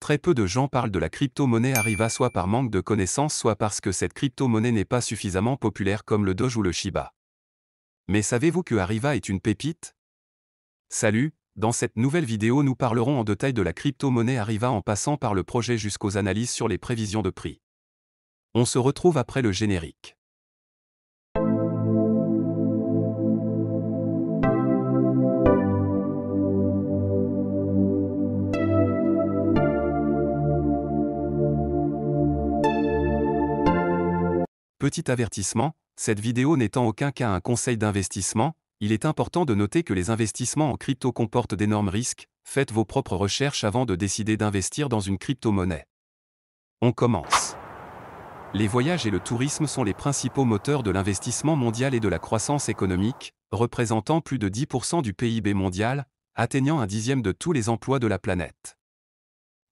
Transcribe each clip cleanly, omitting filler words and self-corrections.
Très peu de gens parlent de la crypto-monnaie Arriva soit par manque de connaissances soit parce que cette crypto-monnaie n'est pas suffisamment populaire comme le Doge ou le Shiba. Mais savez-vous que Arriva est une pépite? Salut, dans cette nouvelle vidéo nous parlerons en détail de la crypto-monnaie Arriva en passant par le projet jusqu'aux analyses sur les prévisions de prix. On se retrouve après le générique. Petit avertissement, cette vidéo n'est en aucun cas un conseil d'investissement, il est important de noter que les investissements en crypto comportent d'énormes risques, faites vos propres recherches avant de décider d'investir dans une crypto-monnaie. On commence. Les voyages et le tourisme sont les principaux moteurs de l'investissement mondial et de la croissance économique, représentant plus de 10% du PIB mondial, atteignant un dixième de tous les emplois de la planète.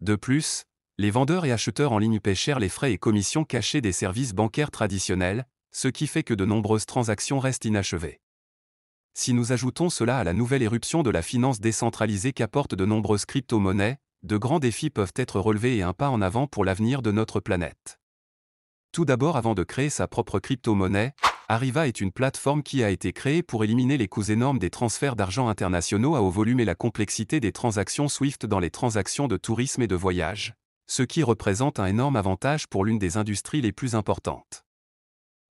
De plus, les vendeurs et acheteurs en ligne paient cher les frais et commissions cachés des services bancaires traditionnels, ce qui fait que de nombreuses transactions restent inachevées. Si nous ajoutons cela à la nouvelle éruption de la finance décentralisée qu'apportent de nombreuses crypto-monnaies, de grands défis peuvent être relevés et un pas en avant pour l'avenir de notre planète. Tout d'abord, avant de créer sa propre crypto-monnaie, Arriva est une plateforme qui a été créée pour éliminer les coûts énormes des transferts d'argent internationaux à haut volume et la complexité des transactions SWIFT dans les transactions de tourisme et de voyage, ce qui représente un énorme avantage pour l'une des industries les plus importantes.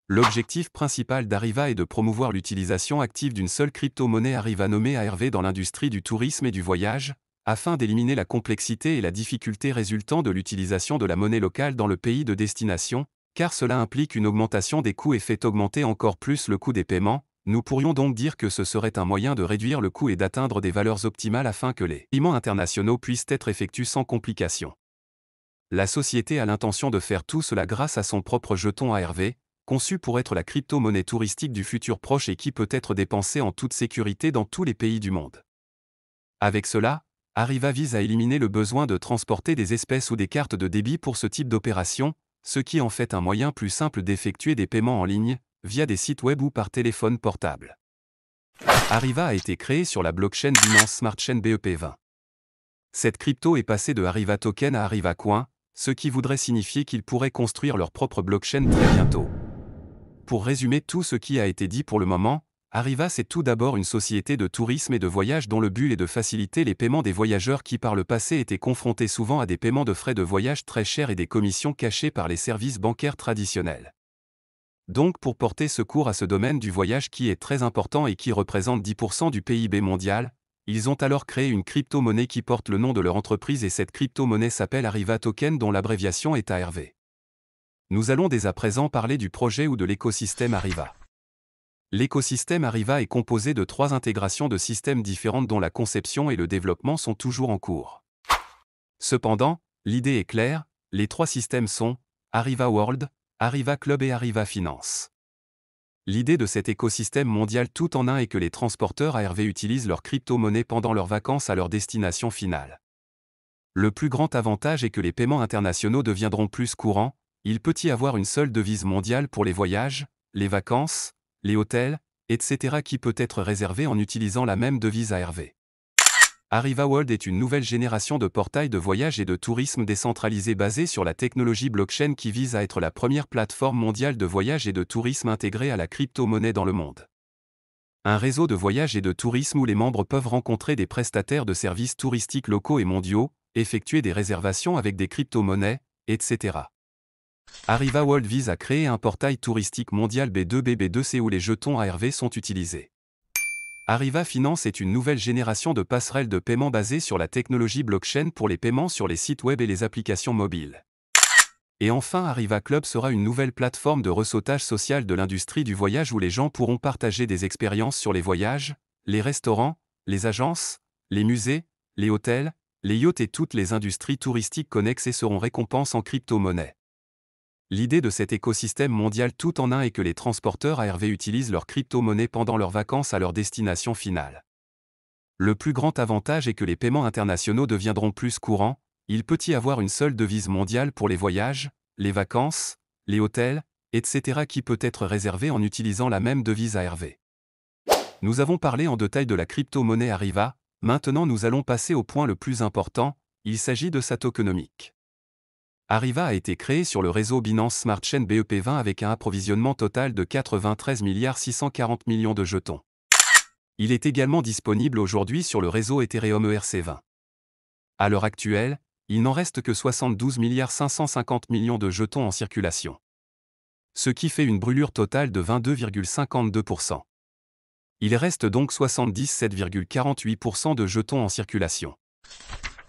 L'objectif principal d'Arriva est de promouvoir l'utilisation active d'une seule crypto-monnaie Arriva nommée ARV dans l'industrie du tourisme et du voyage, afin d'éliminer la complexité et la difficulté résultant de l'utilisation de la monnaie locale dans le pays de destination, car cela implique une augmentation des coûts et fait augmenter encore plus le coût des paiements. Nous pourrions donc dire que ce serait un moyen de réduire le coût et d'atteindre des valeurs optimales afin que les paiements internationaux puissent être effectués sans complication. La société a l'intention de faire tout cela grâce à son propre jeton ARV, conçu pour être la crypto-monnaie touristique du futur proche et qui peut être dépensée en toute sécurité dans tous les pays du monde. Avec cela, Arriva vise à éliminer le besoin de transporter des espèces ou des cartes de débit pour ce type d'opération, ce qui en fait un moyen plus simple d'effectuer des paiements en ligne, via des sites web ou par téléphone portable. Arriva a été créé sur la blockchain Binance Smart Chain BEP20. Cette crypto est passée de Arriva Token à Arriva Coin, ce qui voudrait signifier qu'ils pourraient construire leur propre blockchain très bientôt. Pour résumer tout ce qui a été dit pour le moment, Arriva c'est tout d'abord une société de tourisme et de voyage dont le but est de faciliter les paiements des voyageurs qui par le passé étaient confrontés souvent à des paiements de frais de voyage très chers et des commissions cachées par les services bancaires traditionnels. Donc pour porter secours à ce domaine du voyage qui est très important et qui représente 10% du PIB mondial, ils ont alors créé une crypto-monnaie qui porte le nom de leur entreprise et cette crypto-monnaie s'appelle Arriva Token dont l'abréviation est ARV. Nous allons dès à présent parler du projet ou de l'écosystème Arriva. L'écosystème Arriva est composé de 3 intégrations de systèmes différentes dont la conception et le développement sont toujours en cours. Cependant, l'idée est claire, les 3 systèmes sont Arriva World, Arriva Club et Arriva Finance. L'idée de cet écosystème mondial tout en un est que les transporteurs ARV utilisent leur crypto-monnaie pendant leurs vacances à leur destination finale. Le plus grand avantage est que les paiements internationaux deviendront plus courants, il peut y avoir une seule devise mondiale pour les voyages, les vacances, les hôtels, etc. qui peut être réservée en utilisant la même devise ARV. Arriva World est une nouvelle génération de portails de voyage et de tourisme décentralisés basés sur la technologie blockchain qui vise à être la première plateforme mondiale de voyage et de tourisme intégrée à la crypto-monnaie dans le monde. Un réseau de voyage et de tourisme où les membres peuvent rencontrer des prestataires de services touristiques locaux et mondiaux, effectuer des réservations avec des crypto-monnaies, etc. Arriva World vise à créer un portail touristique mondial B2B2C où les jetons ARV sont utilisés. Arriva Finance est une nouvelle génération de passerelles de paiement basées sur la technologie blockchain pour les paiements sur les sites web et les applications mobiles. Et enfin Arriva Club sera une nouvelle plateforme de ressautage social de l'industrie du voyage où les gens pourront partager des expériences sur les voyages, les restaurants, les agences, les musées, les hôtels, les yachts et toutes les industries touristiques connexes et seront récompensées en crypto-monnaie. L'idée de cet écosystème mondial tout en un est que les transporteurs ARV utilisent leur crypto-monnaie pendant leurs vacances à leur destination finale. Le plus grand avantage est que les paiements internationaux deviendront plus courants, il peut y avoir une seule devise mondiale pour les voyages, les vacances, les hôtels, etc. qui peut être réservée en utilisant la même devise ARV. Nous avons parlé en détail de la crypto-monnaie Arriva, maintenant nous allons passer au point le plus important, il s'agit de sa tokenomique. Arriva a été créé sur le réseau Binance Smart Chain BEP20 avec un approvisionnement total de 93 640 millions de jetons. Il est également disponible aujourd'hui sur le réseau Ethereum ERC20. À l'heure actuelle, il n'en reste que 72 550 millions de jetons en circulation. Ce qui fait une brûlure totale de 22,52%. Il reste donc 77,48% de jetons en circulation.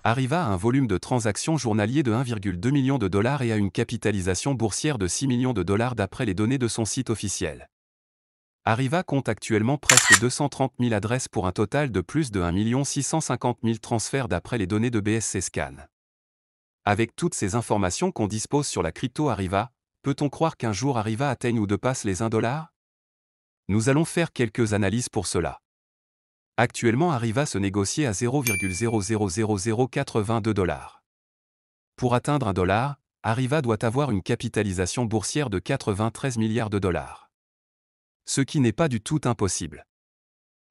Arriva a un volume de transactions journalier de 1,2 million de dollars et a une capitalisation boursière de 6 millions de dollars d'après les données de son site officiel. Arriva compte actuellement presque 230 000 adresses pour un total de plus de 1 650 000 transferts d'après les données de BSC Scan. Avec toutes ces informations qu'on dispose sur la crypto Arriva, peut-on croire qu'un jour Arriva atteigne ou dépasse les 1 dollar? Nous allons faire quelques analyses pour cela. Actuellement Arriva se négocie à 0,000082 dollars. Pour atteindre 1 dollar, Arriva doit avoir une capitalisation boursière de 93 milliards de dollars. Ce qui n'est pas du tout impossible.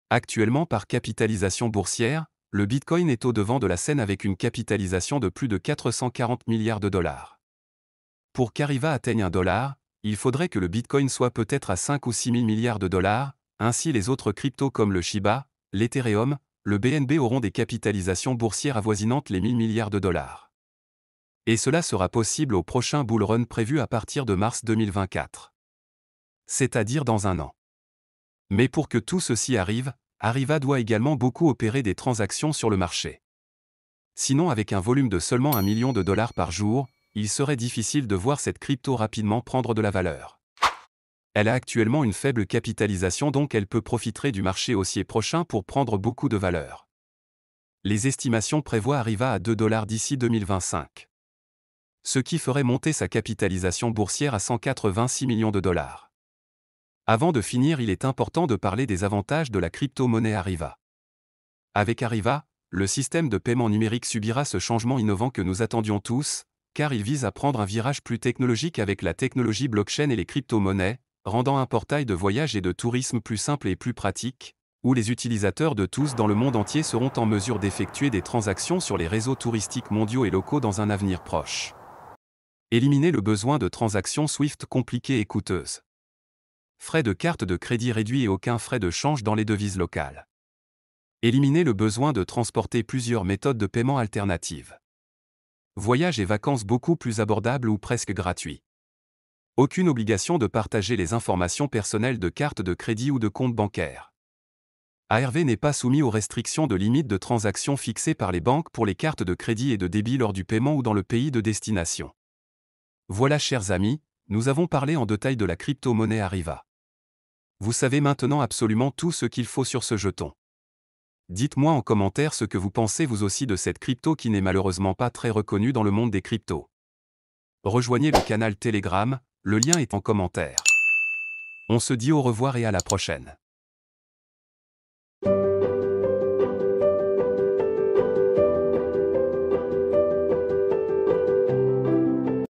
Actuellement par capitalisation boursière, le Bitcoin est au-devant de la scène avec une capitalisation de plus de 440 milliards de dollars. Pour qu'Arriva atteigne 1 dollar, il faudrait que le Bitcoin soit peut-être à 5 ou 6 000 milliards de dollars, ainsi les autres cryptos comme le Shiba, l'Ethereum, le BNB auront des capitalisations boursières avoisinantes les 1000 milliards de dollars. Et cela sera possible au prochain bull run prévu à partir de mars 2024. C'est-à-dire dans un an. Mais pour que tout ceci arrive, Arriva doit également beaucoup opérer des transactions sur le marché. Sinon avec un volume de seulement 1 million de dollars par jour, il serait difficile de voir cette crypto rapidement prendre de la valeur. Elle a actuellement une faible capitalisation donc elle peut profiter du marché haussier prochain pour prendre beaucoup de valeur. Les estimations prévoient Arriva à 2 dollars d'ici 2025. Ce qui ferait monter sa capitalisation boursière à 186 millions de dollars. Avant de finir, il est important de parler des avantages de la crypto-monnaie Arriva. Avec Arriva, le système de paiement numérique subira ce changement innovant que nous attendions tous, car il vise à prendre un virage plus technologique avec la technologie blockchain et les crypto-monnaies, rendant un portail de voyage et de tourisme plus simple et plus pratique, où les utilisateurs de tous dans le monde entier seront en mesure d'effectuer des transactions sur les réseaux touristiques mondiaux et locaux dans un avenir proche. Éliminer le besoin de transactions SWIFT compliquées et coûteuses. Frais de carte de crédit réduits et aucun frais de change dans les devises locales. Éliminer le besoin de transporter plusieurs méthodes de paiement alternatives. Voyages et vacances beaucoup plus abordables ou presque gratuits. Aucune obligation de partager les informations personnelles de carte de crédit ou de compte bancaire. ARV n'est pas soumis aux restrictions de limite de transactions fixées par les banques pour les cartes de crédit et de débit lors du paiement ou dans le pays de destination. Voilà chers amis, nous avons parlé en détail de la crypto-monnaie Arriva. Vous savez maintenant absolument tout ce qu'il faut sur ce jeton. Dites-moi en commentaire ce que vous pensez vous aussi de cette crypto qui n'est malheureusement pas très reconnue dans le monde des cryptos. Rejoignez le canal Telegram, le lien est en commentaire. On se dit au revoir et à la prochaine.